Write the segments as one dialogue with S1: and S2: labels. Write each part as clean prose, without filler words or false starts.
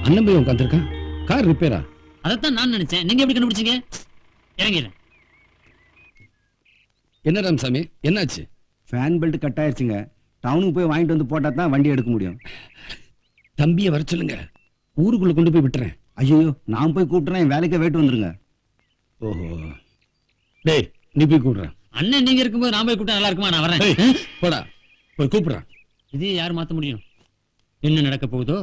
S1: அண்ணன் போய் உட்காந்துருக்கான். கார் ரிப்பேரா?
S2: அதைத்தான் நான் நினைச்சேன். நீங்க எப்படி கண்டுபிடிச்சீங்க? இறங்கிறேன்.
S1: என்ன ராமசாமி, என்னாச்சு?
S3: ஃபேன் பெல்ட் கட் ஆயிருச்சுங்க. டவுனுக்கு போய் வாங்கிட்டு வந்து போட்டா தான் வண்டி எடுக்க முடியும்.
S1: தம்பியை வர சொல்லுங்க, ஊருக்குள்ள கொண்டு போய் விட்டுறேன்.
S3: ஐயோ, நான் போய் கூப்பிட்டுறேன், என் வேலைக்கே வெயிட் வந்துருங்க.
S1: ஓஹோ, டேய் நீ போய் கூப்பிடுறேன்.
S2: அண்ணன் நீங்க இருக்கும்போது நான் போய் கூப்பிட்டா நல்லா இருக்குமா? நான் வரேன்.
S1: போடா, போய் கூப்பிடுறான்.
S2: இது யார் மாத்த முடியும்? என்ன நடக்க போகுதோ?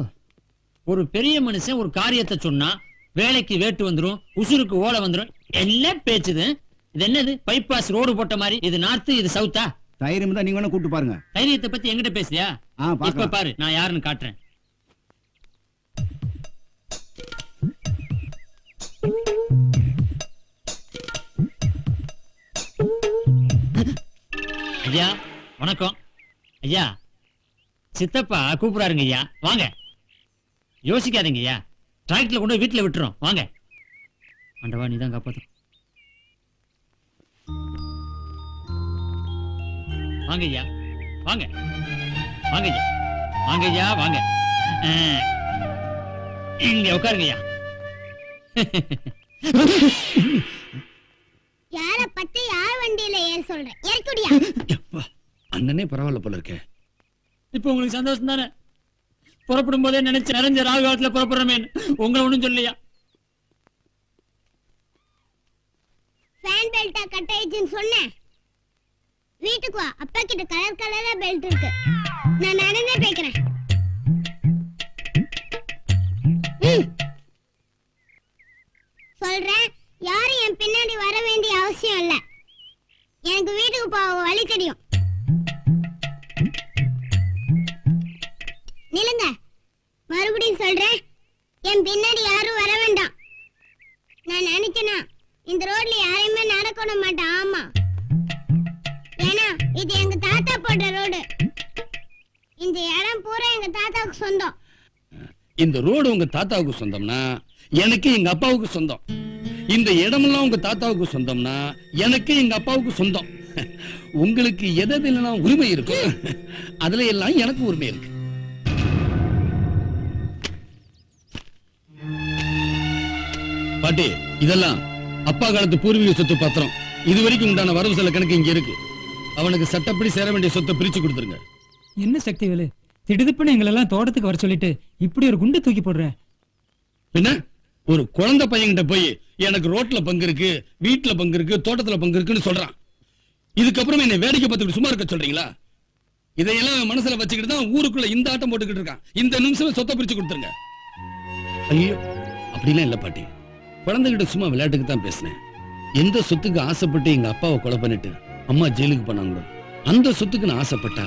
S2: ஒரு பெரிய மனுஷன் ஒரு காரியத்தை சொன்னா வேலைக்கு வேட்டு வந்துரும், உசுருக்கு ஓலை வந்துரும், எல்லாம் பேச்சுது. இது என்னது? பைபாஸ் ரோடு போட்ட மாதிரி. இது நார்த்து, இது சவுத்தா?
S3: தைரியம் தான் நீங்க வேணா கூப்பிட்டு பாருங்க.
S2: தைரியத்தை பத்தி எங்கிட்ட பேசுறியா? இப்ப பாரு, நான் யாருன்னு காட்டுறேன். ஐயா வணக்கம். ஐயா சித்தப்பா கூப்பிடாருங்க. ஐயா வாங்க. யோசிக்காதீங்க ஐயா, டிராக்டர்ல கொண்டு போய் வீட்டுல விட்டுறோம். வாங்க. ஆண்டவா நீதான் காப்பாத்தும். வாங்க ஐயா, வாங்க வாங்க ஐயா, வாங்க ஐயா, வாங்க. இங்க உட்காருங்க ஐயா.
S4: யார பத்தி யார் வண்டியில ஏற சொல்றேன்? ஏற்குடியா?
S1: அண்ணனே பரவாயில்ல போல இருக்கே.
S2: இப்ப உங்களுக்கு சந்தோஷம் தானே? புறப்படும் போதே நினைச்சு நிறைஞ்ச ராகு காலத்துல புறப்படுறமே. உங்களை ஒண்ணும் சொல்லியா?
S4: ஃபேன் பெல்ட்டா கட் ஆயிடுச்சுன்னு சொன்னேன். வீட்டுக்கு வா, அப்பா கிட்ட கலர் கலரா பெல்ட் இருக்கு. நான் நடந்தே போய்க்கிறேன். சொல்றேன், யாரும் என் பின்னாடி வர வேண்டிய அவசியம் இல்ல. எனக்கு வீட்டுக்கு போக வழி தெரியும். நிலுங்க, மறுபடியும் சொல்றேன், என் பின்னாடி யாரும் வர வேண்டாம். நான் நினைச்சேனா இந்த ரோட்ல யாரையுமே நடக்க மாட்டேன். ஆமா, ஏன்னா இது எங்க தாத்தா போட்ட ரோடு. இந்த இடம் பூரா எங்க தாத்தாவுக்கு சொந்தம்.
S1: இந்த ரோடு உங்க தாத்தாவுக்கு சொந்தம்னா எனக்கு எங்க அப்பாவுக்கு சொந்தம். இந்த இடமெல்லாம் உங்க தாத்தாவுக்கு சொந்தம்னா எனக்கு எங்க அப்பாவுக்கு சொந்தம். உங்களுக்கு எதெல்லாம் உரிமை இருக்கு, அதுல எல்லாம் எனக்கு உரிமை இருக்கு. பாட்டி, இதெல்லாம் அப்பா காலத்து பூர்வீக சொத்து பத்திரம். இதுவரைக்கும் உண்டான வரவு செலவு கணக்கு இங்க இருக்கு. அவனுக்கு சட்டப்படி சேர வேண்டிய சொத்தை பிரிச்சு கொடுத்துருங்க.
S5: என்ன சக்திவேலு, திடுதுப்புன்னு எங்களெல்லாம் தோட்டத்துக்கு வர சொல்லிட்டு இப்படி ஒரு குண்டு தூக்கி போடுற?
S1: என்ன, ஒரு குழந்தை பையன்கிட்ட போய் எனக்கு ரோட்ல பங்கு இருக்கு, வீட்டுல பங்கு இருக்கு, தோட்டத்துல பங்கு இருக்குன்னு சொல்றான். இதுக்கப்புறம் என்ன வேடிக்கை பார்த்துக்கிட்டு சும்மா இருக்க சொல்றீங்களா? இதையெல்லாம் மனசுல வச்சுக்கிட்டு தான் ஊருக்குள்ள இந்த ஆட்டம் போட்டுக்கிட்டு இருக்கான். இந்த நிமிஷம் சொத்தை பிரிச்சு கொடுத்துருங்க. ஐயோ, அப்படிலாம் இல்ல பாட்டி. குழந்தைகிட்ட சும்மா விளையாட்டுக்கு தான் பேசினேன். எந்த சொத்துக்கு ஆசைப்பட்டு எங்க அப்பாவை கொலை பண்ணிட்டு அம்மா ஜெயிலுக்கு போனாங்களோ அந்த சொத்துக்கு நான் ஆசைப்பட்டா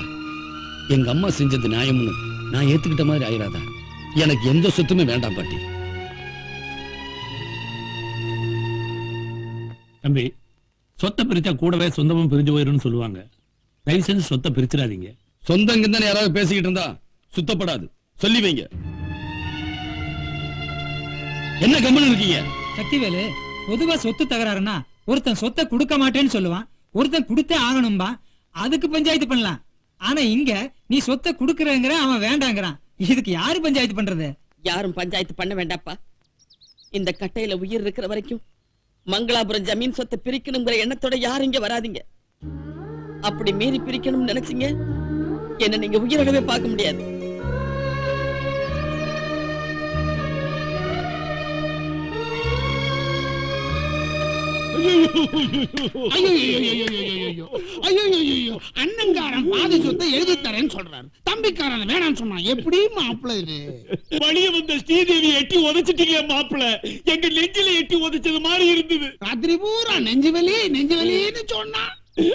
S1: எங்க அம்மா செஞ்சது நியாயம்னு நான் ஏத்துக்கிட்ட மாதிரி ஆயிராதா? எனக்கு எந்த சொத்துமே வேண்டாம் பாட்டி.
S6: தம்பி, சொத்தை பிரிச்சா கூடவே சொந்தமும் பிரிஞ்சு போயிருன்னு சொல்லுவாங்க. தயவு செஞ்சு சொத்தை பிரிச்சிடாதீங்க.
S1: சொந்தங்க தானே யாராவது பேசிக்கிட்டு இருந்தா சுத்தப்படாது, சொல்லி வைங்க. என்ன கம்மன் இருக்கீங்க?
S5: சக்திவேலு, பொதுவா சொத்து தகராறுனா ஒருத்தன் சொத்தை கொடுக்க மாட்டேன்னு சொல்லுவான், ஒருத்தன் கொடுத்தே ஆகணும்பா. அதுக்கு பஞ்சாயத்து பண்ணலாம். ஆனா இங்க நீ சொத்தை கொடுக்கறங்கிற, அவன் வேண்டாங்கிறான். இதுக்கு யாரு பஞ்சாயத்து பண்றது?
S7: யாரும் பஞ்சாயத்து பண்ண வேண்டாப்பா. இந்த கட்டையில உயிர் இருக்கிற வரைக்கும் மங்களாபுரம் ஜமீன் சொத்தை பிரிக்கணுங்கிற எண்ணத்தோட யாரும் இங்க வராதிங்க. அப்படி மீறி பிரிக்கணும்னு நினைச்சீங்க, என்ன நீங்க உயிரோடவே பார்க்க முடியாது.
S8: அண்ணங்காரன் பாதி சொத்தை எழுதி தரேன்னு சொல்றாரு, தம்பிக்காரன் வேணான்னு சொன்னான். எப்படி மாப்பிள்ள இது?
S6: வழிய வந்த ஸ்ரீதேவி எட்டி உதைச்சிட்டீங்க மாப்பிள்ள. எங்க நெஞ்சில எட்டி உதைச்சது மாதிரி இருந்தது.
S8: ராத்திரி பூரா நெஞ்சு வலின்னு சொன்னா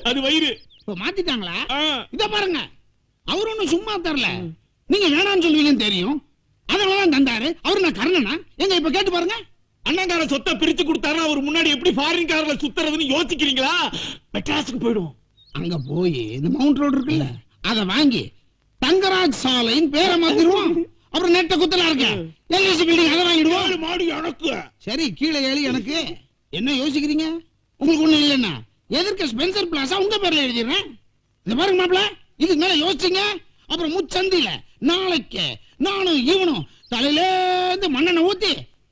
S6: அது வயிறு.
S8: இப்ப மாத்திட்டாங்களா? இத பாருங்க, அவரு ஒண்ணும் சும்மா தரல. நீங்க வேணான்னு சொல்லுவீங்கன்னு தெரியும், அதனாலதான் தந்தாரு. அவரு நான் கர்ணனா? எங்க இப்ப கேட்டு பாருங்க.
S6: அண்ணங்கார சொத்தை பிரிச்சு கொடுத்தாரு, அவர் முன்னாடி எப்படி ஃபாரின் கார்ல சுத்துறதுன்னு யோசிக்கிறீங்களா? மெட்ராஸுக்கு போயிடும்.
S8: அங்க போய் இந்த மவுண்ட் ரோடு இருக்குல்ல, அத வாங்கி தங்கராஜ் சாலைன்னு பேரை மாத்திடுவோம். அப்புறம் நெட்ட குத்தலா இருக்க எல்ஐசி பில்டிங் அதை வாங்கிடுவோம்.
S6: மாடு எனக்கு.
S8: சரி, கீழே ஏழு எனக்கு. என்ன யோசிக்கிறீங்க? உங்களுக்கு ஒண்ணு இல்லைன்னா எதற்கு ஸ்பென்சர் பிளாஸா உங்க பேர்ல எழுதிடுறேன். இந்த பாருங்க மாப்பிள்ள, இதுக்கு மேல யோசிச்சுங்க, அப்புறம் முச்சந்தில நாளைக்கு நானும் இவனும் தலையிலேந்து மண்ணெண்ணெய் ஊத்தி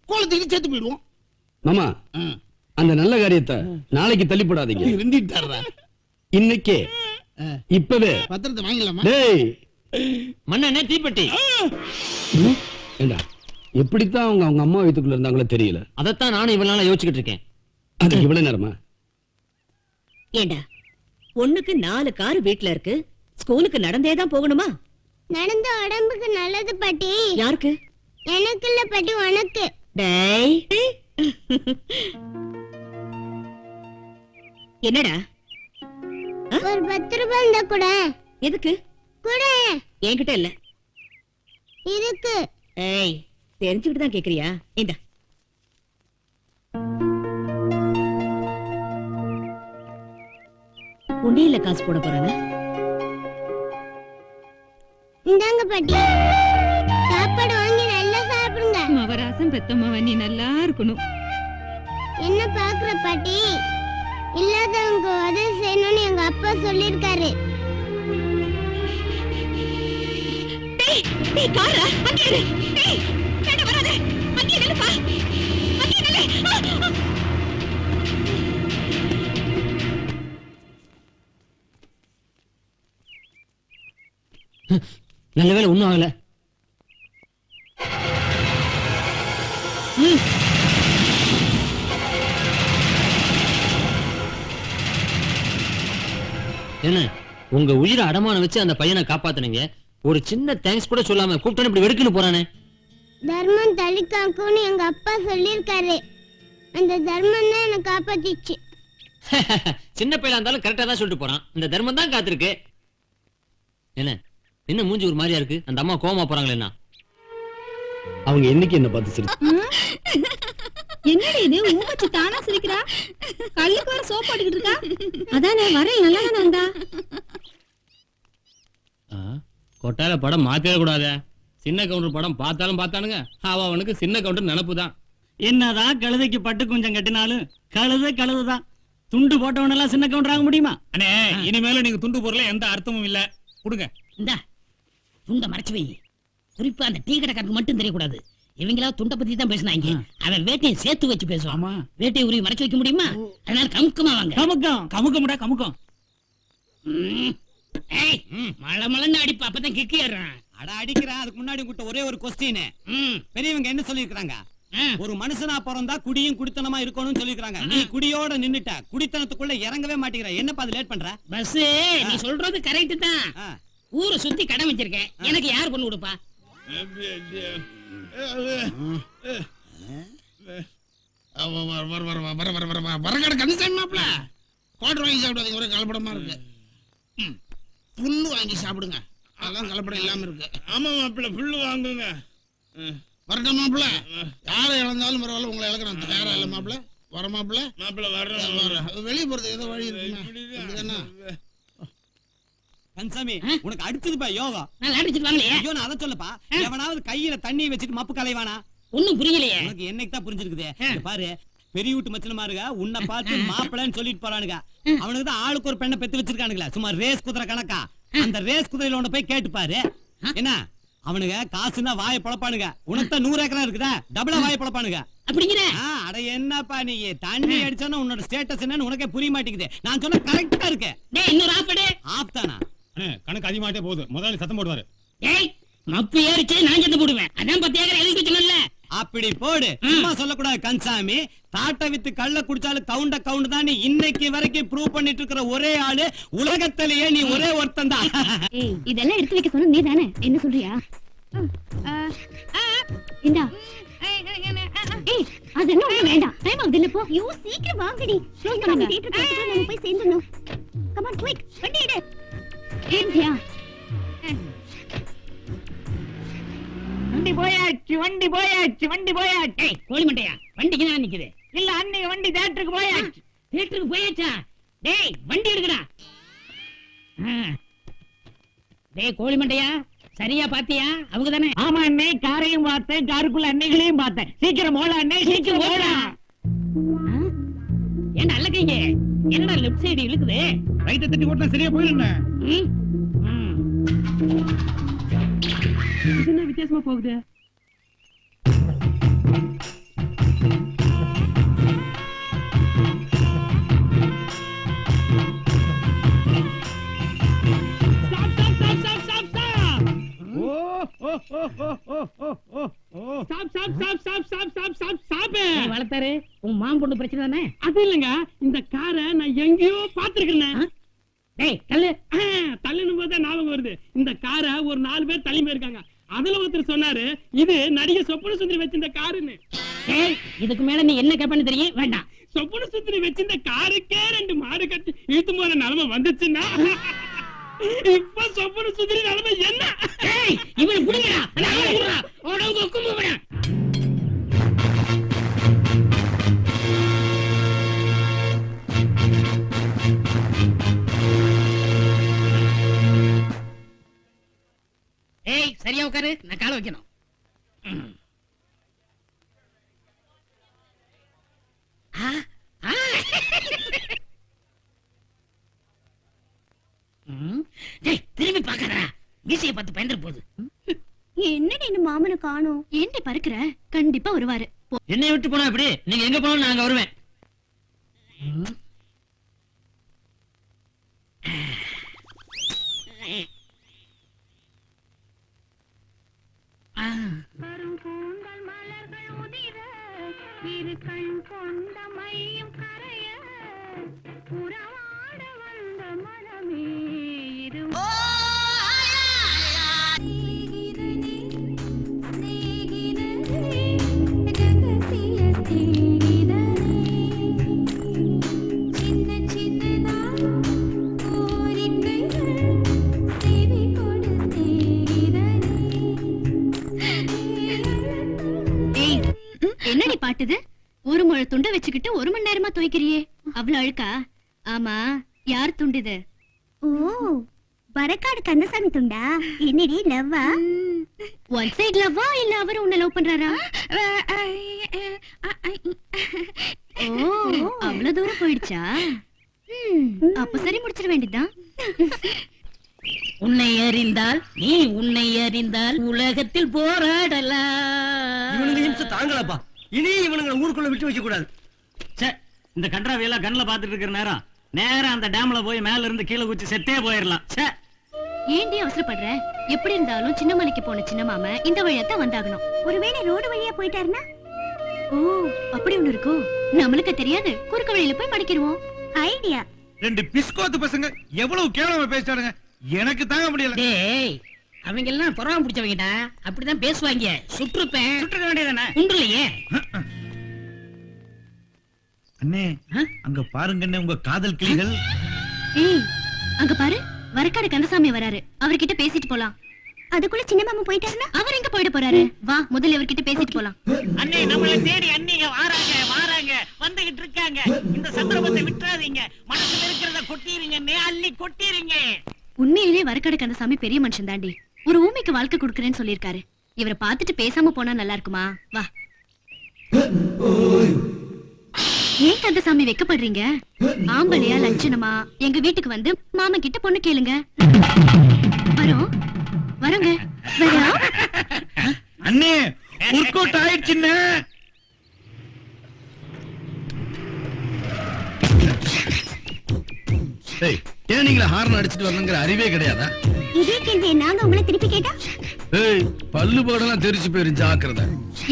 S8: கோலத்துக்கு சேர்த்து போயிடுவோம்.
S1: மாமா அந்த நல்ல காரியத்தை நாளைக்கு தள்ளி போடாதீங்க.
S8: இருந்துட்டாரா
S1: இன்னைக்கே இப்பவே
S8: பத்திரத்தை வாங்கிடலாமா?
S1: டேய்
S2: மண்ணெண்ணெய் தீப்பெட்டி.
S1: ஏண்டா எப்படித்தான் அவங்க அவங்க அம்மா வயித்துக்குள்ள இருந்தாங்களோ தெரியல.
S2: அதைத்தான் நானும் இவ்வளவு நாளா யோசிச்சுக்கிட்டு இருக்கேன்.
S1: அது இவ்வளவு நேரமா?
S9: ஏண்டா பொண்ணுக்கு 4 கார் வீட்ல இருக்கு, ஸ்கூலுக்கு நடந்தே தான் போகணுமா?
S4: நடந்த உடம்புக்கு நல்லது பாட்டி.
S9: யாருக்கு?
S4: எனக்கு இல்ல பாட்டி, உனக்கு.
S9: டேய் என்னடா?
S4: ஒரு 10 ரூபாய் இருந்தா கூட.
S9: எதுக்கு?
S4: கூட
S9: என்கிட்ட இல்ல.
S4: இருக்கு.
S9: ஏய் தெரிஞ்சுக்கிட்டு தான் கேக்குறியா? இந்தா. உண்டியல்ல காசு போட போறாங்க.
S4: இந்தாங்க பாட்டி, சாப்பாடு வாங்கி நல்லா சாப்பிடுங்க.
S10: மவராசம் பெத்தம்மாவ நீ நல்லா இருக்கணும்.
S4: என்ன பாக்குற பாட்டி? இல்லாதவங்க உதவி செய்யணும்னு எங்க அப்பா சொல்லிருக்காரு.
S9: டேய் டேய் காரா அங்க இரு. டேய் கேட்ட வராதே. அங்க நில்லுப்பா. அங்க நில்லு.
S2: நல்ல வேளை ஒண்ணும் ஆகல. என்ன உங்க உயிரை அடமானம் வச்சு அந்த பையனை காப்பாத்துனீங்க, ஒரு சின்ன தேங்க்ஸ் கூட சொல்லாம கூப்பிட்டு இப்படி வெடுக்குன்னு போறானே.
S4: தர்மம் தள்ளி காக்கும்னு எங்க அப்பா சொல்லிருக்காரு. அந்த தர்மம் தான் என்ன காப்பாத்திச்சு.
S2: சின்ன பையலா இருந்தாலும் கரெக்டா தான் சொல்லிட்டு போறான். இந்த தர்மம் தான் காத்திருக்கு. என்ன மூஞ்சி ஒரு மாதிரியா இருக்கு? அந்த அம்மா கோவமா போறாங்களே என்ன?
S1: அவங்க என்னைக்கு என்ன பார்த்து சிரிச்சு
S10: என்னடி இது ஊமச்சி தானா சிரிக்கிறா? கல்லுக்கு வர சோப் போட்டுக்கிட்டு இருக்கா? அதானே வரேன் நல்லா தானே வந்தா.
S1: கொட்டால படம் மாத்தவே கூடாதே. சின்ன கவுண்டர் படம் பார்த்தாலும் பார்த்தானுங்க, அவனுக்கு சின்ன கவுண்டர் நினப்பு தான்.
S5: என்னதான் கழுதைக்கு பட்டு கொஞ்சம் கட்டினாலும் கழுதுதான். துண்டு போட்டவனெல்லாம் சின்ன கவுண்டர் ஆக முடியுமா?
S6: அண்ணே இனிமேல நீங்க துண்டு பொருள எந்த அர்த்தமும் இல்ல. கொடுங்க.
S11: இந்தா துண்ட மறைச்சு வை. குறிப்பா அந்த டீ கடைக்காரருக்கு மட்டும் தெரியக்கூடாது. இவங்களா துண்ட பத்தி தான் பேசினாங்க. அவன் வேட்டையை சேர்த்து வச்சு பேசுவான். வேட்டையை உரிய மறைச்சு வைக்க முடியுமா? அதனால கமுக்கமா வாங்க.
S5: கமுக்கமுடா கமுக்கம்.
S11: மழை மழைன்னு அடிப்பா, அப்பதான் கிக்கு ஏறான்.
S5: அட அடிக்கிறான். அதுக்கு முன்னாடி உங்ககிட்ட ஒரே ஒரு கொஸ்டின். பெரியவங்க என்ன சொல்லிருக்காங்க? ஒரு மனுஷனா பிறந்தா குடியும் குடித்தனமா இருக்கணும்னு சொல்லிருக்காங்க. நீ குடியோட நின்னுட்ட, குடித்தனத்துக்குள்ள இறங்கவே மாட்டேங்கிற. என்னப்பா அது லேட் பண்ற?
S11: பஸ் நீ சொல்றது கரெக்ட் தான். ஊரை சுத்தி கடை வச்சிருக்கேன், எனக்கு யார் பொண்ணு கொடுப்பா?
S8: வரகடை கந்தசாமி மாப்பிள, குவார்டர் வாங்கி சாப்பிடாதீங்க, ஒரே கலப்படமா இருக்கு. புல்லு வாங்கி சாப்பிடுங்க, அதெல்லாம் கலப்படம் இல்லாம இருக்கு.
S6: ஆமா மாப்பிள்ள புல்லு வாங்குங்க.
S8: வரட்டும் மாப்பிள, யாரை இழந்தாலும் பரவாயில்ல, உங்களை இழக்கிறோம் தயாரா இல்ல மாப்பிள. வர மாப்பிள.
S6: மாப்பிள்ள வர்றேன்.
S8: வெளியே போறது ஏதோ வழி இருக்குன்னா
S5: கன்சாமி உனக்கு அடிச்சதுப்பா யோகா.
S11: நான் அடிச்சிட்டு வாங்கலையே.
S5: ஐயோ நான் அதை சொல்லப்பா. எவனாவது கையில தண்ணி வச்சுட்டு மப்பு கலைவானா?
S11: ஒண்ணும் புரியலையே.
S5: உனக்கு என்னைக்கு தான் புரிஞ்சிருக்குது. இங்க பாரு, பெரிய வீட்டு மச்சனமாருங்க உன்னை பார்த்து மாப்பிள்ளைன்னு சொல்லிட்டு போறானுங்க. அவனுக்கு தான் ஆளுக்கு ஒரு பெண்ணை பெத்து வச்சிருக்கானுங்களா, சும்மா ரேஸ் குதிரை கணக்கா. அந்த ரேஸ் குதிரையில ஒண்ணு போய் கேட்டு பாரு. என்ன அவனுங்க காசுன்னா வாய பழப்பானுங்க. உனக்கு தான் 100 ஏக்கரா இருக்குதா, டபுளா வாய பழப்பானுங்க.
S11: அப்படிங்கிற
S5: அட என்னப்பா நீ தண்ணி அடிச்சானா உன்னோட ஸ்டேட்டஸ் என்னன்னு உனக்கே புரிய மாட்டேங்குது. நான் சொன்ன கரெக்டா இருக்கு.
S11: டேய் இன்னொரு ஆஃப்
S5: ஆஃப் தானா?
S6: கணக்கு அதிகமாட்டே போகுது. முதலாளி சத்தம் போடுவாரு.
S11: ஏய் மப்பு ஏறிச்சு நான் செத்து போடுவேன். அதான் 10 ஏக்கர் எழுதி சொன்னல.
S5: அப்படி போடு. சும்மா சொல்லக்கூடாது கன்சாமி. தாட்டை வித்து கள்ள குடிச்சாலும் கவுண்ட் தான். நீ இன்னைக்கு வரைக்கும் ப்ரூவ் பண்ணிட்டு இருக்கிற ஒரே ஆளு உலகத்திலேயே நீ ஒரே ஒருத்தன் தான்.
S10: ஏய் இதெல்லாம் எடுத்து வைக்க சொன்ன நீ தானே, என்ன சொல்றியா? இந்தா. ஏய் அது என்ன ஒண்ணு வேண்டாம். டைம் ஆகுது இல்ல, போ. யூ சீக்கிரம் வாங்கடி. க்ளோஸ் பண்ணுங்க. தியேட்டர் பார்த்துட்டு நம்ம போய் சேர்ந்துடணும். Come on quick. வண்டி எடு. ஏன்டியா?
S11: வண்டி போயாச்சு. ஏய் கோழி மண்டையா, வண்டிக்கு தான் நிக்குது. இல்ல அன்னைக்கு வண்டி தியேட்டருக்கு போயாச்சு. தியேட்டருக்கு போயாச்சா? டேய் வண்டி எடுக்கடா. டேய் கோழி மண்டையா, சரியா பாத்தியா? அவங்க தானே? ஆமா அண்ணே, காரையும் பார்த்தேன், காருக்குள்ள அன்னைகளையும் பார்த்தேன். சீக்கிரம் ஓட அண்ணே, சீக்கிரம் ஓடா. ஏன் அல்லக்கீங்க? என்னடா லெஃப்ட் சைடு இழுக்குது?
S6: ரைட்டை தட்டி ஓட்டினா சரியா போயிடுங்க.
S11: என்ன வித்தியாசமா போகுது? காரு உன் மாம் பொண்ணு பிரச்சனை தானே?
S8: அது இல்லங்க, இந்த காரை நான் எங்கேயோ பாத்துருக்கேன்.
S11: டேய் தள்ளு.
S8: தள்ளுனும் போது ஞாபகம் வருது, இந்த காரை ஒரு 4 பேர் தள்ளி போயிருக்காங்க. அதுல ஒருத்தர் சொன்னாரு இது நடிகை சொப்பன சுந்தரி வச்சிருந்த காருன்னு.
S11: டேய் இதுக்கு மேல நீ என்ன கேப்பன்னு தெரியும் வேண்டாம்.
S8: சொப்பன சுந்தரி வச்சிருந்த காருக்கே 2 மாடு கட்டி இழுத்து போற நிலைமை வந்துச்சுன்னா இப்ப சொப்பன சுந்தரி நிலைமை என்ன?
S11: டேய் இவனை புடிங்கடா. நான் விடுறா. ஓடங்க கும்புறா. ஏய் சரியா உட்காரு, நான் கால வைக்கணும். டேய் திரும்பி பாக்கறா, மீசைய பார்த்து பயந்துற போகுது.
S10: என்னடி இந்த மாமனை காணோம்? ஏன்டி பறக்குற? கண்டிப்பா வருவாரு.
S2: என்னை விட்டு போனா எப்படி? நீங்க எங்க போனாலும் நான் அங்க வருவேன்.
S10: என்னடி பாட்டுது? ஒரு முழ துண்டை வச்சுக்கிட்டு 1 மணி நேரமா துவைக்கிறியே, அவ்வளவு அழுக்கா? ஆமா, யார் துண்டுது? ஓ, வரக்காடு கந்தசாமி துண்டா? என்னடி லவ்வா? ஒன் சைடு லவ்வா இல்ல அவரு உன்னை லவ் பண்றாரா? ஓ, அவ்வளவு தூரம் போயிடுச்சா? அப்ப சரி முடிச்சிட வேண்டியதுதான்.
S11: உன்னை அறிந்தால் நீ உன்னை அறிந்தால் உலகத்தில் போராடலாம்.
S3: இவனுங்க நிமிஷம் தாங்கலப்பா, இனி இவனுங்களை ஊருக்குள்ள விட்டு வைக்க கூடாது.
S2: இந்த கன்றாவியெல்லாம் கண்ணுல பாத்துட்டு இருக்கிற நேரம் அந்த டேம்ல போய் மேல இருந்து கீழே குச்சி செத்தே போயிடலாம்.
S10: ஏண்டி அவசரப்படுற? எப்படி இருந்தாலும் சின்ன மலைக்கு போன சின்ன மாம இந்த வழியாத்தான் வந்தாகணும். ஒருவேளை ரோடு வழியா போயிட்டாருன்னா? ஓ, அப்படி ஒண்ணு இருக்கோ? நம்மளுக்கு தெரியாது, குறுக்கு வழியில போய் மடிக்கிடுவோம். ஐடியா.
S6: 2 பிஸ்கோத்து பசங்க எவ்வளவு கேவலமா பேசிட்டானுங்க, எனக்கு தாங்க முடியல.
S11: டேய் அவங்க எல்லாம் பொறாம பிடிச்சவங்கடா, அப்படிதான் பேசுவாங்க. சுற்றுப்பேன். சுற்ற வேண்டியதானே? உண்டுலையே.
S6: அண்ணே அங்க பாருங்க உங்க காதல் கிளிகள்.
S10: ஏய் அங்க பாரு, வரக்காடு கந்தசாமி வராரு. அவர்கிட்ட பேசிட்டு போலாம். அதுக்குள்ள சின்ன மாமா போயிட்டாருன்னா அவர் எங்க போயிட போறாரு? வா முதல்ல அவர்கிட்ட பேசிட்டு போலாம்.
S11: அண்ணே நம்மள தேடி அண்ணிங்க வாராங்க வந்துகிட்டு இருக்காங்க. இந்த சந்தர்ப்பத்தை விட்டுறாதீங்க. மனசுல இருக்கிறத கொட்டிருங்க, அள்ளி கொட்டிருங்க.
S10: உண்மையிலே வரக்காடு கந்தசாமி பெரிய மனுஷன் தாண்டி. ஒரு ஊமைக்கு வாழ்க்கை கொடுக்கறேன்னு சொல்லிருக்காரு. இவரை பார்த்துட்டு பேசாம போனா நல்லா இருக்குமா? வா. ஏன் கந்தசாமி வெக்கப்படுறீங்க? ஆம்பளையா லட்சணமா எங்க வீட்டுக்கு வந்து மாமா கிட்ட பொண்ணு கேளுங்க. வரோங்க வரோம்.
S6: அண்ணே ஒர்க் அவுட் ஆயிடுச்சுன்னு.
S1: ஏன் நீங்கள ஹார்ன் அடிச்சிட்டு வரணுங்கிற அறிவே கிடையாதா?
S10: இதே கேள்வி நாங்க உங்களை திருப்பி கேட்டா?
S1: ஏய் பல்லு போடலாம் தெரிச்சு போயிரு, ஜாக்கிரதை.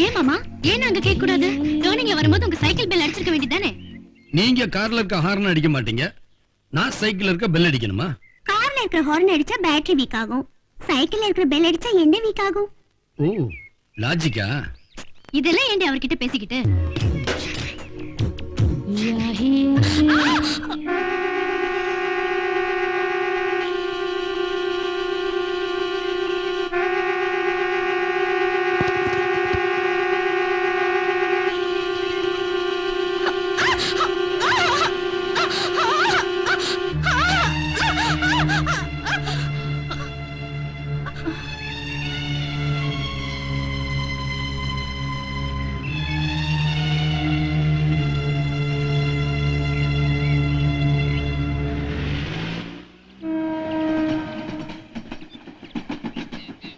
S10: ஏன் மாமா, ஏன் நாங்க கேட்க கூடாது? டர்னிங்ல வரும்போது உங்க சைக்கிள் பெல் அடிச்சிருக்க வேண்டியதானே?
S1: நீங்க கார்ல இருக்க ஹார்ன் அடிக்க மாட்டீங்க, நான் சைக்கிள்ல இருக்க பெல் அடிக்கணுமா?
S10: கார்ல இருக்கிற ஹார்ன் அடிச்சா பேட்டரி வீக் ஆகும், சைக்கிள்ல இருக்கிற பெல் அடிச்சா என்ன வீக் ஆகும்?
S1: ஓ லாஜிக்கா?
S10: இதெல்லாம் ஏண்டி அவர்கிட்ட பேசிக்கிட்டு?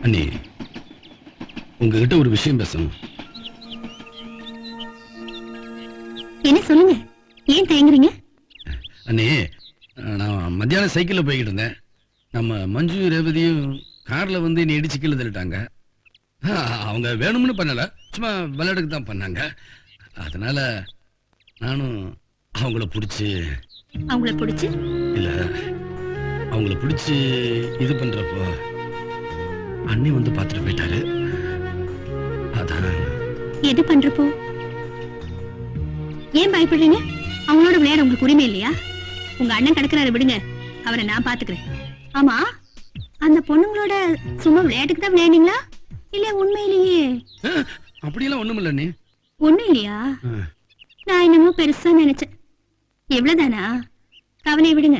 S1: அண்ணி உங்ககிட்ட ஒரு விஷயம் பேசணும்.
S10: என்ன சொல்லுங்க, ஏன் தயங்குறீங்க?
S1: அண்ணே நான் மத்தியானம் சைக்கிள்ல போய்கிட்டு இருந்தேன். நம்ம மஞ்சு ரேவதியும் கார்ல வந்து என்னை இடிச்சு கீழே தள்ளிட்டாங்க. அவங்க வேணும்னு பண்ணல, சும்மா விளையாட்டுக்கு தான் பண்ணாங்க. அதனால நானும் அவங்கள பிடிச்சு
S10: அவங்கள பிடிச்சு
S1: இல்ல அவங்கள பிடிச்சு இது பண்றப்போ அண்ணி வந்து பார்த்துட்டு போயிட்டாரு. அதான்
S10: எது பண்றப்போ? ஏன் பயப்படுறீங்க? அவங்களோட விளையாட உங்களுக்கு உரிமை இல்லையா? உங்க அண்ணன் கிடக்குறாரு, விடுங்க, அவரை நான் பாத்துக்கிறேன். ஆமா, அந்த பொண்ணுங்களோட சும்மா விளையாட்டுக்கு தான் விளையாடுங்களா இல்ல உண்மையிலேயே?
S1: அப்படியெல்லாம் ஒண்ணும் இல்ல. நீ
S10: ஒண்ணும் இல்லையா? நான் என்னமோ பெருசா நினைச்சேன். எவ்வளவுதானா? கவலையை விடுங்க.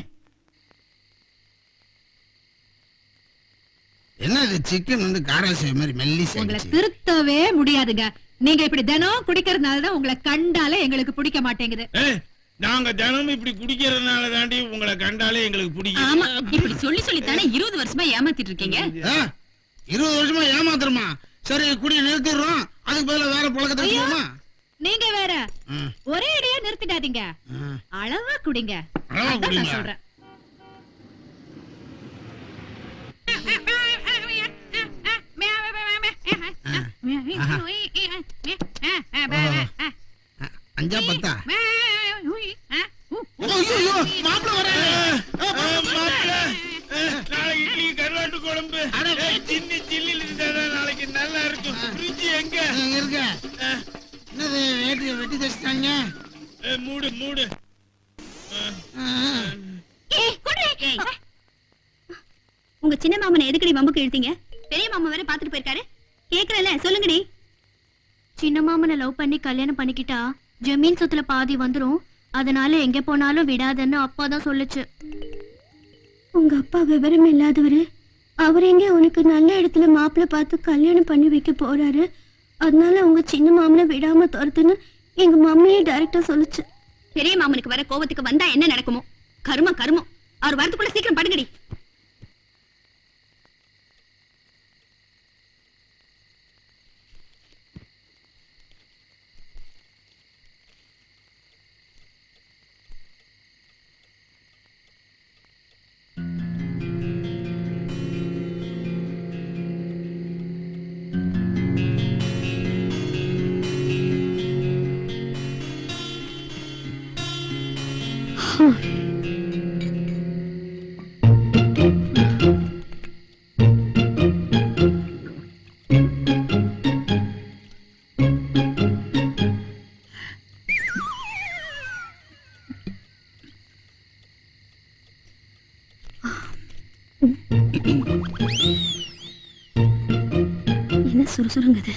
S8: என்ன இது சிக்கன் வந்து காராசேவ மாதிரி மெல்லிசா
S9: உங்களை திருத்தவே முடியாதுங்க. நீங்க இப்படி தினம் குடிக்கிறதுனாலதான் உங்களை கண்டாலே எங்களுக்கு பிடிக்க மாட்டேங்குது.
S6: நாங்க தினமும் இப்படி குடிக்கிறதுனால தாண்டி உங்களை கண்டாலே எங்களுக்கு பிடிக்கும்.
S10: ஆமா, இப்படி சொல்லி சொல்லி தானே 20 வருஷமா ஏமாத்திட்டு இருக்கீங்க.
S8: 20 வருஷமா ஏமாத்துறமா? சரி, குடிய நிறுத்திடுறோம். அதுக்கு பதிலா வேற பழக்கத்தை வச்சுக்கோமா?
S9: நீங்க வேற ஒரே அடியா நிறுத்திடாதீங்க, அளவா குடிங்க. அதான் நான் சொல்றேன்.
S8: அஞ்சா பத்தா?
S6: நாளைக்கு இட்லி கருவாட்டு குழம்பு சின்ன சில்லில் இருந்தா நாளைக்கு நல்லா இருக்கும். ஃப்ரிட்ஜ் எங்க
S8: இருக்க? என்னது வேட்டியை வெட்டி தச்சிட்டாங்க?
S6: மூடு மூடு.
S10: உங்க சின்ன மாமனை எதுக்கடி வம்புக்கு இழுத்தீங்க? பெரிய மாமா வேற பாத்துட்டு போயிருக்காரு. கேக்குறல, சொல்லுங்கடி. சின்ன மாமனை லவ் பண்ணி கல்யாணம் பண்ணிக்கிட்டா ஜமீன் சொத்துல பாதி வந்துரும், அதனால எங்க போனாலும் விடாதன்னு அப்பா தான் சொல்லுச்சு. உங்க அப்பா விவரம் இல்லாதவரு. அவர் எங்க உனக்கு நல்ல இடத்துல மாப்பிள்ளை பார்த்து கல்யாணம் பண்ணி வைக்க போறாரு, அதனால உங்க சின்ன மாமனை விடாம துரத்துன்னு எங்க மம்மியே டைரக்டா சொல்லுச்சு. பெரிய மாமனுக்கு வர கோபத்துக்கு வந்தா என்ன நடக்குமோ? கருமம் கருமம். அவர் வரதுக்குள்ள சீக்கிரம் படுங்கடி. என்ன சுறுசுறுங்குது?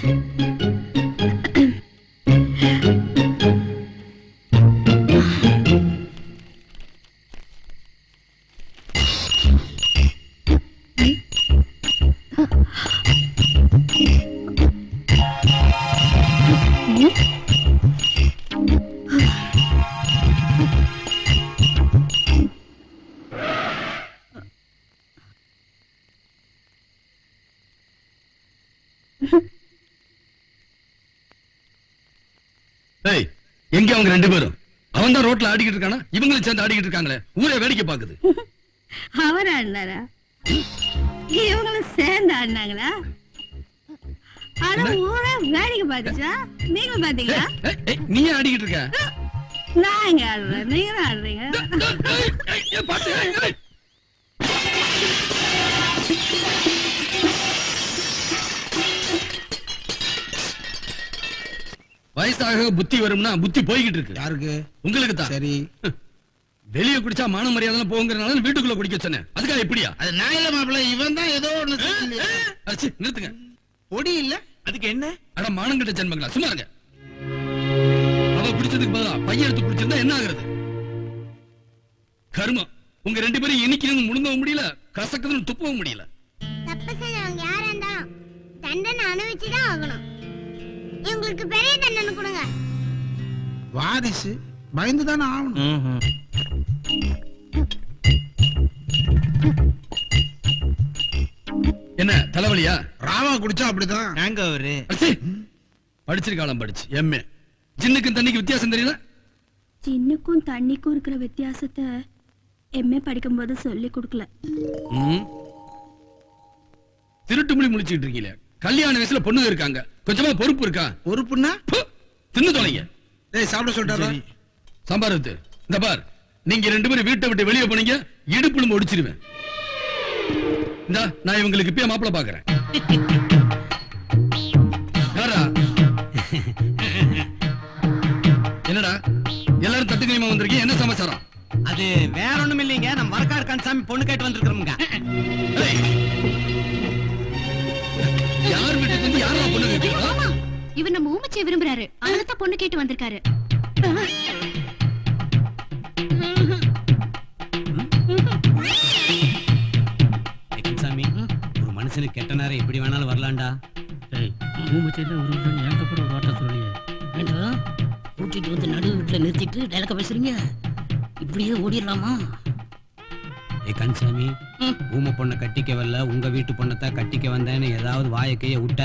S1: ஏய், எங்க அவங்க ரெண்டு பேரும்? அவன் தான் ரோட்ல ஆடிக்கிட்டு இருக்கானா? இவங்களும் சேர்ந்து ஆடிக்கிட்டு இருக்காங்களே, ஊரே வேடிக்கை பாக்குது.
S10: அவர் ஆடினாரா? இவங்களும் சேர்ந்து ஆடினாங்களா? ஆனா ஊரே வேடிக்கை பாத்துச்சா? நீங்க பாத்தீங்களா?
S1: நீ ஆடிக்கிட்டு இருக்க?
S10: நான் எங்க ஆடுறேன், நீங்க தான் ஆடுறீங்க.
S1: வயசாக புத்தி வரும்னா புத்தி போய்கிட்டு இருக்கு.
S8: யாருக்கு?
S1: உங்களுக்கு தான்.
S8: சரி,
S1: வெளியே குடிச்சா மான மரியாதை போங்கிறனால வீட்டுக்குள்ள குடிக்க சொன்னேன். அதுக்காக எப்படியா?
S8: அது நான் இல்ல மாப்பிள்ள, இவன் தான் ஏதோ ஒண்ணு
S1: அச்சி, நிறுத்துங்க.
S8: பொடி இல்ல.
S6: அதுக்கு என்ன?
S1: அட மானங்கிட்ட ஜென்மங்களா, சும்மா இருங்க. அவ குடிச்சதுக்கு பதிலா பையன் எடுத்து குடிச்சிருந்தா என்ன ஆகுறது? கர்மம். உங்க ரெண்டு பேரும் இன்னைக்கு முழுங்கவும் முடியல, கசக்குதுன்னு துப்பவும் முடியல.
S4: தப்பு செஞ்சவங்க யாரா இருந்தாலும் தண்டனை அனுபவிச்சுதான் ஆகணும். இவங்களுக்கு பெரிய தண்டனை கொடுங்க.
S8: வாரிசு பயந்து தானே ஆகணும்.
S1: என்ன தலைவலியா?
S8: ராவா குடிச்சா அப்படிதான்.
S6: நாங்க அவரு
S1: படிச்சிருக்காளாம், படிச்சு எம்ஏ. ஜின்னுக்கும் தண்ணிக்கு வித்தியாசம் தெரியல?
S10: சின்னுக்கும் தண்ணிக்கும் இருக்கிற வித்தியாசத்தை எம்ஏ படிக்கும் போது சொல்லி கொடுக்கல.
S1: திருட்டு மொழி முடிச்சுட்டு இருக்கீங்களே. கல்யாண வயசுல பொண்ணு இருக்காங்க, கொஞ்சமா பொறுப்பு இருக்கா?
S8: பொறுப்புன்னா
S1: தின்னு தொலைங்க.
S3: டேய் சாப்பிட சொல்லிட்டாரா?
S1: சாம்பார் ஊத்து. இந்த பார், நீங்க 2 பேரும் வீட்டை விட்டு வெளியே போனீங்க, இடுப்புல ஒடிச்சிருவேன். இந்தா, நான் இவங்களுக்கு இப்பயே மாப்பிளை பாக்குறேன். யாரா? என்னடா எல்லாரும் தட்டு கைமா வந்திருக்கீங்க, என்ன சமாச்சாரம்?
S3: அது வேற ஒண்ணும் இல்லைங்க, நம்ம வரக்காடு கந்தசாமி பொண்ணு கேட்டு வந்திருக்கிறோமுங்க.
S1: ஏய், யார் வீட்டுக்கு வந்து யாரா பொண்ணு கேட்கிறா?
S10: இவர் நம்ம ஊமச்சியை விரும்புறாரு, அதனால பொண்ணு கேட்டு வந்திருக்காரு.
S3: கந்தசாமி, ஒரு மனுஷனுக்கு கெட்ட நேரம் எப்படி வேணாலும் வரலாம்டா.
S11: கூட்டிட்டு வந்து நடு வீட்டுல நிறுத்திட்டு டேலக்க பேசுறீங்க, இப்படியே ஓடிடலாமா?
S3: ஏ கந்தசாமி, ஊமை பொண்ணை கட்டிக்க வரல, உங்க வீட்டு பொண்ணத்தான் கட்டிக்க வந்தேன்னு ஏதாவது வாயை கைய விட்ட,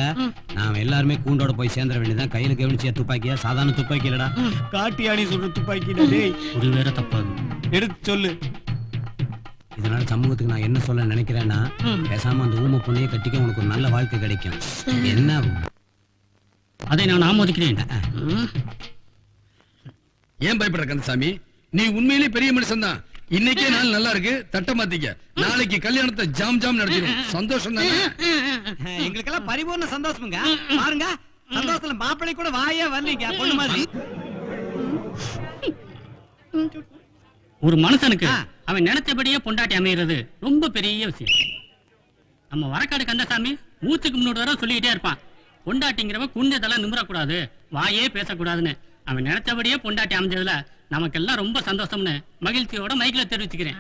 S3: நாம எல்லாருமே கூண்டோட போய் சேர்ந்துட வேண்டியதான். கையில கவனிச்சியா துப்பாக்கியா? சாதாரண துப்பாக்கி இல்லடா, காட்டியாடி சொல்ற துப்பாக்கிடா. டேய்,
S2: ஒரு வேற தப்பாகும்,
S3: எடுத்து சொல்லு. இதனால சமூகத்துக்கு நான் என்ன சொல்ல நினைக்கிறேன்னா, பேசாம அந்த ஊமை பொண்ணையே கட்டிக்க, உனக்கு ஒரு நல்ல வாழ்க்கை கிடைக்கும். என்ன
S2: அதை நான் ஆமோதிக்கிறேன்.
S1: ஏன் பயப்படுற கந்தசாமி? நீ உண்மையிலேயே பெரிய மனுஷன் தான். இன்னைக்கே நாள் நல்லா இருக்கு, தட்ட மாத்திக்க. நாளைக்கு கல்யாணத்தை ஜாம் ஜாம் நடத்திடும். சந்தோஷம் தானே?
S3: எங்களுக்கெல்லாம் பரிபூர்ண சந்தோஷமுங்க. பாருங்க, சந்தோஷத்துல மாப்பிள்ளை கூட வாயே வரலீங்க, பொண்ணு மாதிரி.
S2: ஒரு மனுஷனுக்கு அவன் நினைச்சபடியே பொண்டாட்டி அமைகிறது ரொம்ப பெரிய விஷயம். நம்ம வரக்காடு கந்தசாமி மூச்சுக்கு முன்னோடு வர சொல்லிக்கிட்டே இருப்பான், பொண்டாட்டிங்கிறவன் குண்டதெல்லாம் நிமிரக்கூடாது, வாயே பேசக்கூடாதுன்னு. அவன் நினைச்சபடியே பொண்டாட்டி அமைஞ்சதுல நமக்கெல்லாம் ரொம்ப சந்தோஷம்னு மகிழ்ச்சியோட மைக்ல தெரிவிச்சுக்கிறேன்.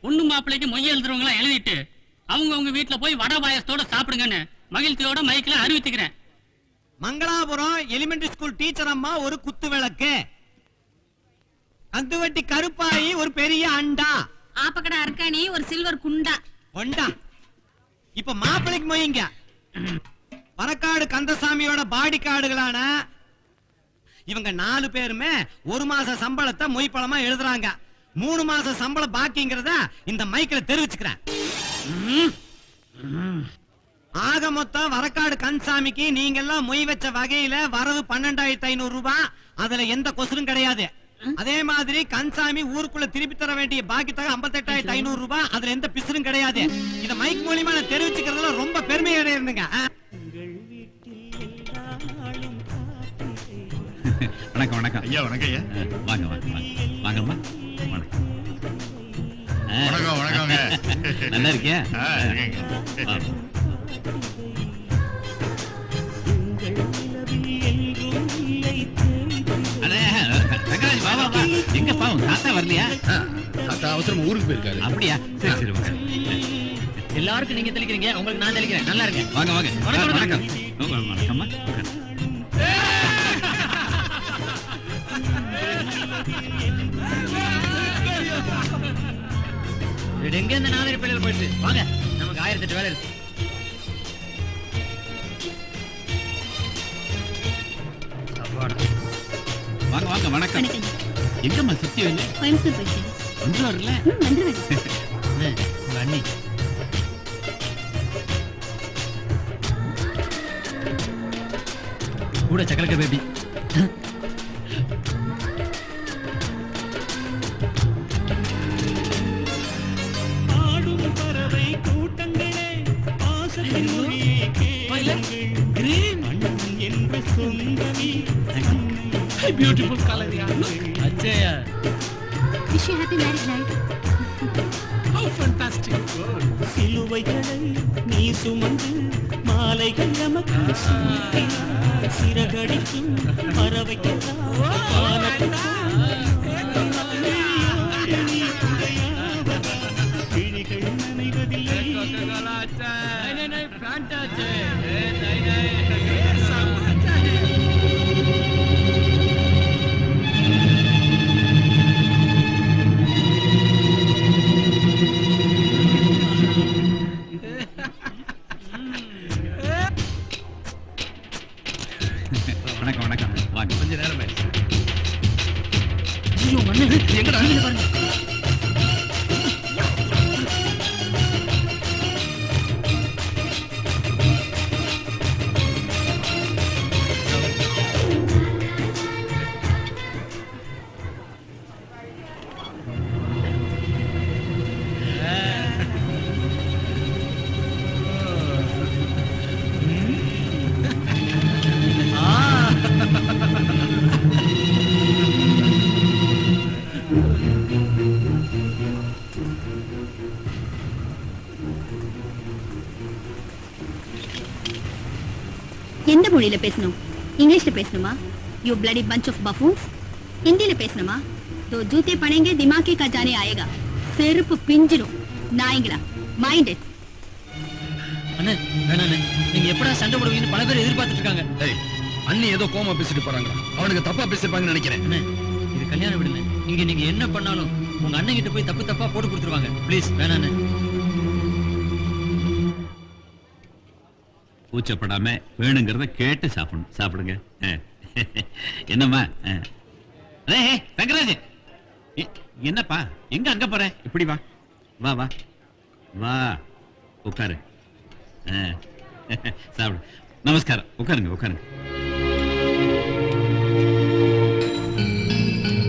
S2: பொண்ணு மாப்பிள்ளைக்கு மொய் எழுதுறவங்க எழுதிட்டு அவங்க வீட்டுல போய் வடை பாயசத்தோட சாப்பிடுங்கன்னு மகிழ்ச்சியோட மைக்ல அறிவிச்சுக்கிறேன்.
S3: மங்களாபுரம் எலிமெண்டரி ஸ்கூல் டீச்சர் அம்மா ஒரு குத்து விளக்கு, கந்துவட்டி கருப்பாயி ஒரு பெரிய அண்டா,
S9: ஆப்பக்கடை அர்க்காணி ஒரு சில்வர் குண்டா
S3: கொண்டா. இப்ப மாப்பிள்ளைக்கு மொய்ங்க. வரக்காடு கந்தசாமியோட பாடி கார்டுகளான இவங்க 4 பேருமே 1 மாச சம்பளத்தை மொய் பழமா எழுதுறாங்க. 3 மாச சம்பளம் பாக்கிங்கிறத இந்த மைக்ல தெரிவிச்சுக்கிறேன். ஆக மொத்தம் வரக்காடு கந்தசாமிக்கு நீங்க எல்லாம் மொய் வச்ச வகையில வரவு 12,500 ரூபாய். அதுல எந்த கொசரும் கிடையாது. அதே மாதிரி கந்தசாமி ஊருக்குள்ள திருப்பி தர வேண்டிய பாக்கி தொகை 58,500 ரூபாய். அதுல எந்த பிசுரும் கிடையாது. இத மைக் மூலியமா நான் தெரிவிச்சுக்கிறதுல ரொம்ப பெருமையா இருந்துங்க.
S12: வணக்கம் வணக்கம்
S6: ஐயா. வணக்கம் ஐயா.
S12: வாங்க வாங்க வாங்கம்மா. வணக்கம்
S6: வணக்கம் வணக்கங்க.
S12: நல்லா இருக்கியா? ரங்கராஜ் பாபா பா, எங்க பாவம் தாத்தா வரலையா?
S1: தாத்தா அவசரமா ஊருக்கு போயிருக்காரு.
S12: அப்படியா? சரி சரி வாங்க.
S2: எல்லாருக்கும் நீங்க தெளிக்கிறீங்க, உங்களுக்கு நான் தெளிக்கிறேன். நல்லா இருங்க.
S12: வாங்க வாங்க. வணக்கம் வணக்கம்மா.
S2: எங்க இந்த நாதிரி பிள்ளைகள் போயிட்டு வாங்க, நமக்கு 1008 வேலை இருக்கு.
S12: வாங்க வாங்க. வணக்கம். எங்கம்மா சத்தியம் இல்லை?
S10: கோயம்புத்தூர் போயிட்டு
S12: வந்துருவாருல்ல?
S10: வந்துருவேன்.
S2: அண்ணி கூட சக்கரக்க பேபி.
S6: Beautiful color, yeah.
S2: அச்சயா.
S10: Wish you happy married life.
S6: How fantastic.
S13: சிலுவைகளை நீ சுமந்து மாலைகள் நமக்கு சூட்டினாய். சிறகடிக்கும் பறவைக்கெல்லாம் கிழிகள் நனைவதில்லை.
S12: வணக்கம் வணக்கம். வாங்க.
S1: கொஞ்ச நேரமே
S2: எங்கடா பாருங்க.
S10: மொழியில பேசணும்? இங்கிலீஷ்ல பேசணுமா? You bloody bunch of buffoons. Hindi में பேசணுமா? तो जूते पड़ेंगे दिमाग का जाने आएगा. செருப்பு பிஞ்சிரும் நாய்ங்களா. Mind it.
S2: அண்ணே வேணாண்ணே, நீங்க எப்படா சண்டை போடுவீங்கன்னு பல பேர் எதிர்பார்த்துட்டு இருக்காங்க.
S1: டேய், அண்ணி ஏதோ கோமா பேசிட்டு போறாங்க, அவனுக்கு தப்பா பேசிருப்பாங்கன்னு நினைக்கிறேன்.
S2: அண்ணே இது கல்யாணம் விடுங்க, இங்க நீங்க என்ன பண்ணாலும் உங்க அண்ணன் கிட்ட போய் தப்பு தப்பா போட்டு கொடுத்துருவாங்க. ப்ளீஸ் வேணாண்ணே.
S12: கூச்சப்படாம வேணுங்கிறத கேட்டு சாப்பிடணும். சாப்பிடுங்க. என்னம்மா? தங்கராஜ், என்னப்பா எங்க அங்க போற? இப்படி வா வா வா வா, உட்காரு. சாப்பிடு. நமஸ்காரம். உட்காருங்க உட்காருங்க.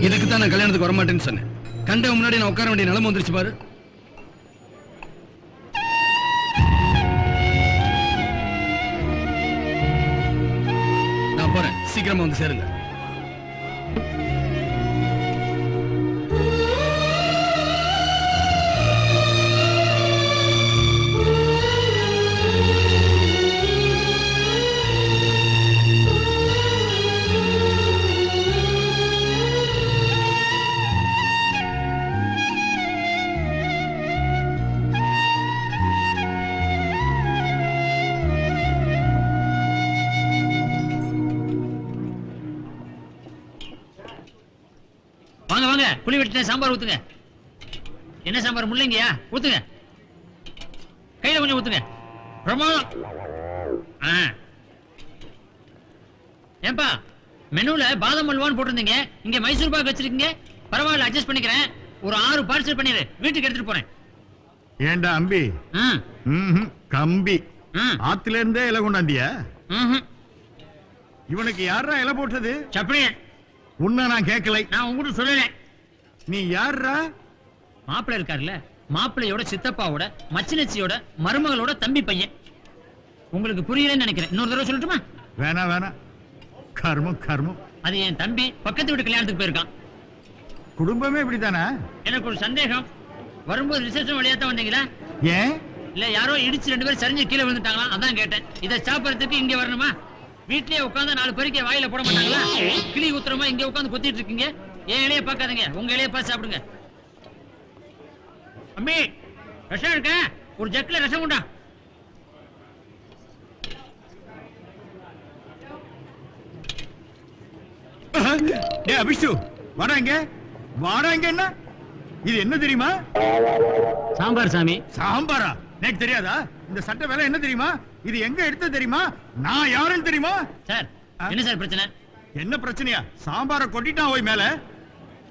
S1: இதுக்கு தான் நான் கல்யாணத்துக்கு வரமாட்டேன்னு சொன்னேன். கண்ட முன்னாடி நான் உட்கார வேண்டிய நிலைமை வந்துருச்சு பாரு. நான் போறேன், சீக்கிரமா வந்து சேருங்க.
S2: வாங்க வாங்க, புளி வெட்டின சாம்பார் ஊத்துங்க. என்ன சாம்பார்? முள்ளங்கியா? ஊத்துங்க. கையில கொஞ்சம் ஊத்துங்க. பிரமாதம். ஏன்பா மெனுல பாதாம் அல்வான்னு போட்டிருந்தீங்க, இங்க மைசூர் பாக் வச்சிருக்கீங்க. பரவாயில்ல, அட்ஜஸ்ட் பண்ணிக்கிறேன். ஒரு 6 பார்சல் பண்ணிரு, வீட்டுக்கு எடுத்துட்டு போறேன்.
S14: ஏண்டா அம்பி? கம்பி ஆத்துல இருந்தே இலை கொண்டாந்தியா? இவனுக்கு யாரா இலை போட்டது?
S2: சப்பனிய.
S14: உன்ன நான் கேட்கலை.
S2: நான் உங்ககிட்ட சொல்லல.
S14: நீ யாரா?
S2: மாப்பிள்ளை இருக்காருல்ல, மாப்பிள்ளையோட சித்தப்பாவோட மச்சினச்சியோட மருமகளோட தம்பி பையன். உங்களுக்கு புரியலன்னு நினைக்கிறேன். இன்னொரு தடவை சொல்லட்டுமா?
S14: வேணா வேணா, கர்மம் கர்மம்.
S2: அது என் தம்பி பக்கத்து வீட்டு கல்யாணத்துக்கு போயிருக்கான்.
S14: குடும்பமே இப்படித்தானே?
S2: எனக்கு ஒரு சந்தேகம். வரும்போது ரிசப்ஷன் வழியா தான் வந்தீங்களா?
S14: ஏன்?
S2: இல்ல யாரோ இடிச்சு 2 பேரும் சரிஞ்சு கீழே விழுந்துட்டாங்களா, அதான் கேட்டேன். இதை சாப்பிடறதுக்கு இங்க வரணுமா? வீட்லயே உட்கார்ந்து 4 பேருக்கு வாயில போட மாட்டாங்களா? கிளி உத்தரமா இங்க உட்கார்ந்து கொத்திட்டு இருக்கீங்க. ஏன் இலைய பார்க்காதீங்க, உங்க இலைய பார்த்து சாப்பிடுங்க. அம்மி ரசம் இருக்க, ஒரு ஜக்ல ரசம் உண்டா?
S14: டேய் அபிஷு, வாடாங்க வாடாங்க. என்ன இது? என்ன தெரியுமா?
S2: சாம்பார் சாமி.
S14: சாம்பாரா? எனக்கு தெரியாதா? இந்த சட்டை வேலை என்ன தெரியுமா? இது எங்க எடுத்த தெரியுமா? நான் யாருன்னு தெரியுமா?
S2: சார் என்ன சார் பிரச்சனை?
S14: என்ன பிரச்சனையா? சாம்பாரை கொட்டிட்டான் ஓய் மேல.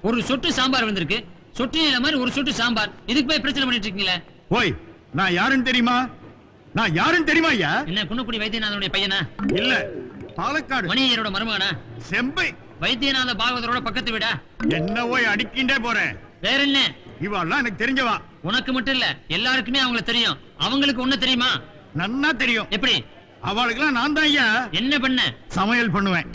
S2: ஒரு சொட்டு சாம்பார் வந்திருக்கு, சொட்டு நீல மாதிரி ஒரு சொட்டு சாம்பார். இதுக்கு போய் பிரச்சனை பண்ணிட்டு இருக்கீங்களே.
S14: ஓய், நான் யாருன்னு தெரியுமா? நான் யாருன்னு தெரியுமா ஐயா?
S2: என்ன குன்னக்குடி வைத்தியநாதனுடைய பையனா?
S14: இல்ல, பாலக்காடு
S2: மணியரோட மருமகனா?
S14: செம்பை.
S2: வைத்தியநாத பாகவதரோட பக்கத்து வீடா?
S14: என்ன ஓய் அடிக்கின்றே போறேன்?
S2: வேற என்ன?
S14: இவெல்லாம் எனக்கு தெரிஞ்சவா.
S2: உனக்கு மட்டும் இல்ல, எல்லாருக்குமே அவங்கள தெரியும். அவங்களுக்கு ஒண்ணு தெரியுமா?
S14: நன்னா தெரியும்.
S2: எப்படி?
S14: அவளுக்கெல்லாம் நான் தான் ஐயா
S2: என்ன பண்ண?
S14: சமையல் பண்ணுவேன்.